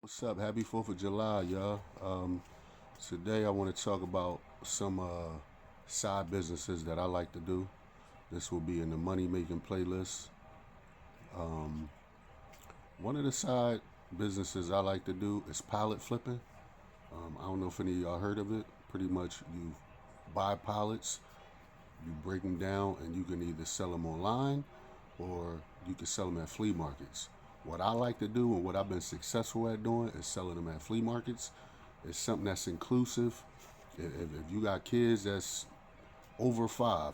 What's up? Happy 4th of July, y'all. Today I want to talk about some side businesses that I like to do. This will be in the money making playlist. Um, One of the side businesses I like to do is pallet flipping. I don't know if any of y'all heard of it. Pretty much you buy pallets, you break them down, and you can either sell them online or you can sell them at flea markets. What I like to do and what I've been successful at doing is selling them at flea markets. It's something that's inclusive. If you got kids that's over 5,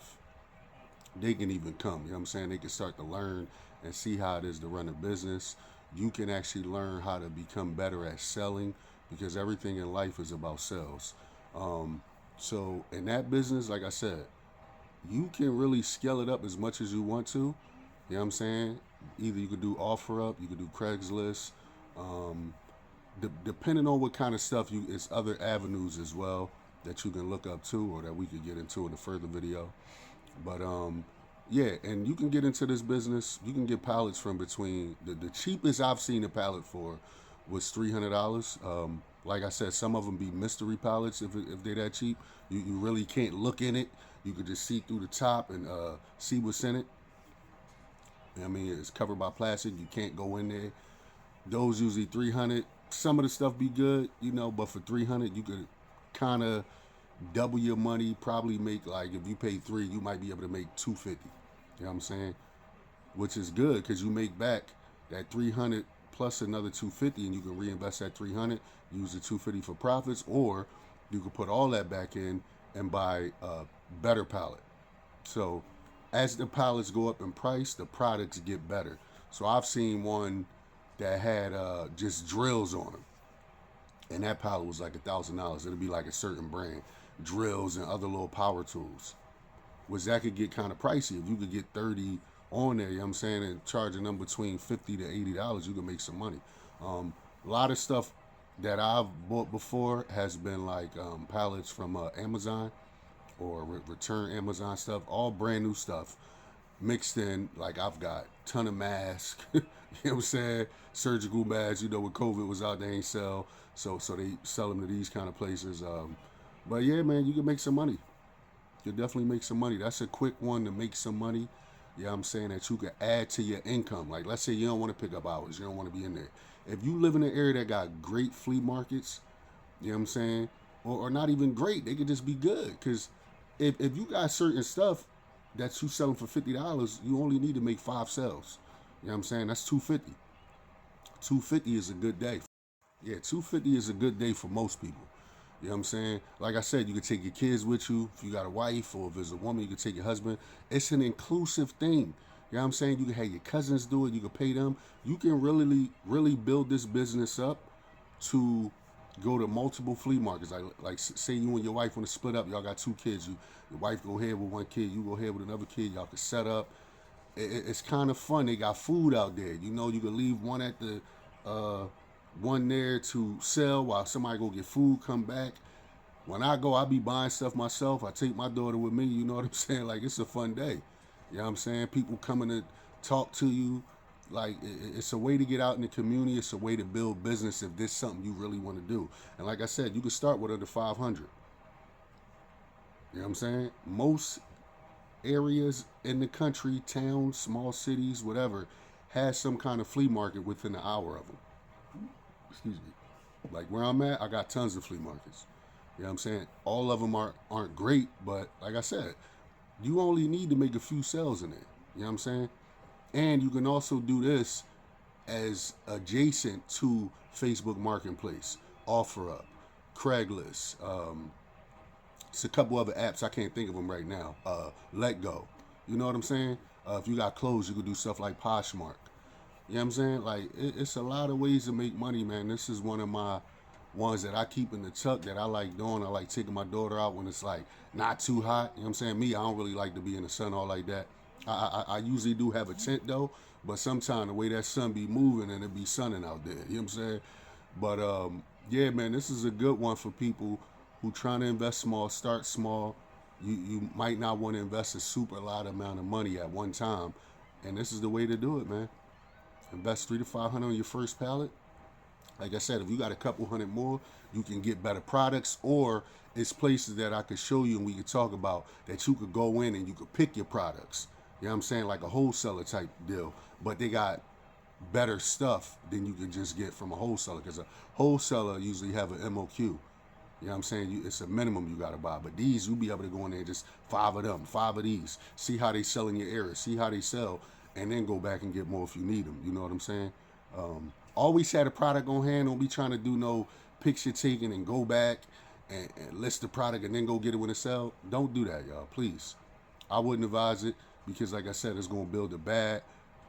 they can even come. You know what I'm saying? They can start to learn and see how it is to run a business. You can actually learn how to become better at selling because everything in life is about sales. Um, so in that business, like I said, you can really scale it up as much as you want to. You know what I'm saying? Either you could do OfferUp, you could do Craigslist. Um, Depending on what kind of stuff you, it's other avenues as well that you can look up to or that we could get into in a further video. But yeah, and you can get into this business. You can get pallets from between the cheapest I've seen a pallet for was $300. Like I said, some of them be mystery pallets if they're that cheap. You really can't look in it. You could just see through the top and see what's in it. I mean, it's covered by plastic. You can't go in there. Those usually 300. Some of the stuff be good, but for 300, you could kind of double your money. Probably make like if you pay three, you might be able to make 250. You know what I'm saying? Which is good because you make back that 300 plus another 250, and you can reinvest that 300. Use the 250 for profits, or you could put all that back in and buy a better pallet. So as the pallets go up in price, the products get better. So I've seen one that had just drills on them, and that pallet was like $1,000. It'd be like a certain brand, drills and other little power tools. Which that could get kind of pricey. If you could get 30 on there, you know what I'm saying, and charging them between $50 to $80, you can make some money. A lot of stuff that I've bought before has been like pallets from Amazon or return Amazon stuff, all brand new stuff mixed in. Like I've got ton of masks, you know what I'm saying, surgical masks. When COVID was out, they ain't sell, so they sell them to these kind of places. But yeah, man, you can make some money. You definitely make some money. That's a quick one to make some money. Yeah, I'm saying that you can add to your income. Like, let's say you don't want to pick up hours, you don't want to be in there. If you live in an area that got great flea markets, you know what I'm saying, or not even great, they could just be good. Because if you got certain stuff that you selling for $50, you only need to make 5 sales. You know what I'm saying? That's 250. 250 is a good day. Yeah, 250 is a good day for most people. You know what I'm saying? Like I said, you can take your kids with you. If you got a wife or if it's a woman, you can take your husband. It's an inclusive thing. You know what I'm saying? You can have your cousins do it. You can pay them. You can really build this business up to go to multiple flea markets. Like say you and your wife want to split up. Y'all got 2 kids. Your wife go ahead with one kid. You go ahead with another kid. Y'all can set up. It's kind of fun. They got food out there. You can leave one at the uh, one there to sell while somebody go get food, come back. When I go, I be buying stuff myself. I take my daughter with me. You know what I'm saying? Like, it's a fun day. You know what I'm saying? People coming to talk to you. Like, it's a way to get out in the community. It's a way to build business if this is something you really want to do. And like I said, you can start with under 500. You know what I'm saying? Most areas in the country, towns, small cities, whatever, has some kind of flea market within an hour of them. Excuse me. Like where I'm at, I got tons of flea markets. You know what I'm saying? All of them aren't great, but like I said, you only need to make a few sales in there. You know what I'm saying? And you can also do this as adjacent to Facebook Marketplace, OfferUp, Craigslist. It's a couple other apps. I can't think of them right now. Let Go. You know what I'm saying? If you got clothes, you could do stuff like Poshmark. You know what I'm saying? Like, it's a lot of ways to make money, man. This is one of my ones that I keep in the tuck that I like doing. I like taking my daughter out when it's like not too hot. You know what I'm saying? Me, I don't really like to be in the sun all like that. I usually do have a tent though, but sometimes the way that sun be moving and it be sunning out there. You know what I'm saying? But yeah, man, this is a good one for people who trying to invest small, start small. You might not want to invest a super lot amount of money at one time, and this is the way to do it, man. Invest 3 to 500 on your first pallet. Like I said, if you got a couple hundred more, you can get better products, or it's places that I could show you and we could talk about that you could go in and you could pick your products. You know what I'm saying? Like a wholesaler type deal. But they got better stuff than you can just get from a wholesaler, because a wholesaler usually have an MOQ. You know what I'm saying? It's a minimum you gotta buy. But these, you be able to go in there and just 5 of them, 5 of these. See how they sell in your area. See how they sell, and then go back and get more if you need them. You know what I'm saying? Always had a product on hand. Don't be trying to do no picture taking and go back and list the product and then go get it when it sell. Don't do that, y'all. Please. I wouldn't advise it, because, like I said, it's gonna build a bad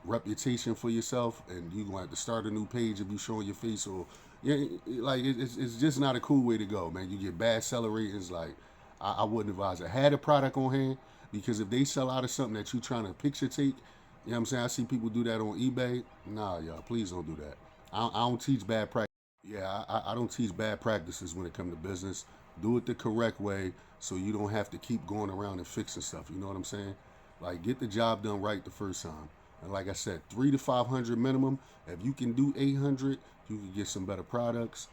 reputation for yourself, and you're gonna have to start a new page if you showing your face. Or yeah, like it's just not a cool way to go, man. You get bad seller ratings. Like I wouldn't advise it. Had a product on hand, because if they sell out of something that you trying to picture take, you know what I'm saying? I see people do that on eBay. Nah, y'all, please don't do that. I don't teach bad practice. Yeah, I don't teach bad practices when it comes to business. Do it the correct way, so you don't have to keep going around and fixing stuff. You know what I'm saying? Like, get the job done right the first time. And like I said, 3 to 500 minimum. If you can do 800, you can get some better products.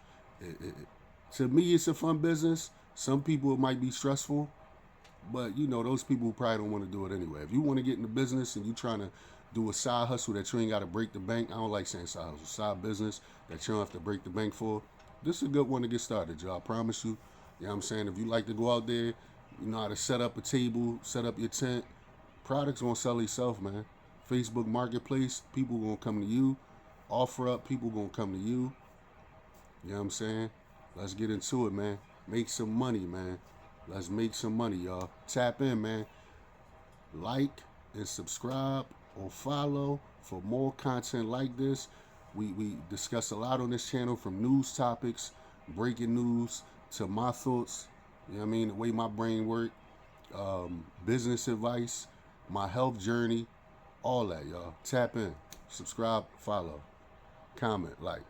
To me, it's a fun business. Some people, it might be stressful, but you know, those people who probably don't want to do it anyway. If you want to get in the business and you trying to do a side hustle that you ain't got to break the bank, I don't like saying side hustle, side business that you don't have to break the bank for, this is a good one to get started, y'all. I promise you. You know what I'm saying? If you like to go out there, you know how to set up a table, set up your tent, products gonna sell itself, man. Facebook Marketplace, people gonna come to you. Offer up, people gonna come to you. You know what I'm saying? Let's get into it, man. Make some money, man. Let's make some money, y'all. Tap in, man. Like and subscribe or follow for more content like this. We discuss a lot on this channel, from news topics, breaking news, to my thoughts, you know what I mean, the way my brain works, business advice, my health journey, all that, y'all. Tap in, subscribe, follow, comment, like.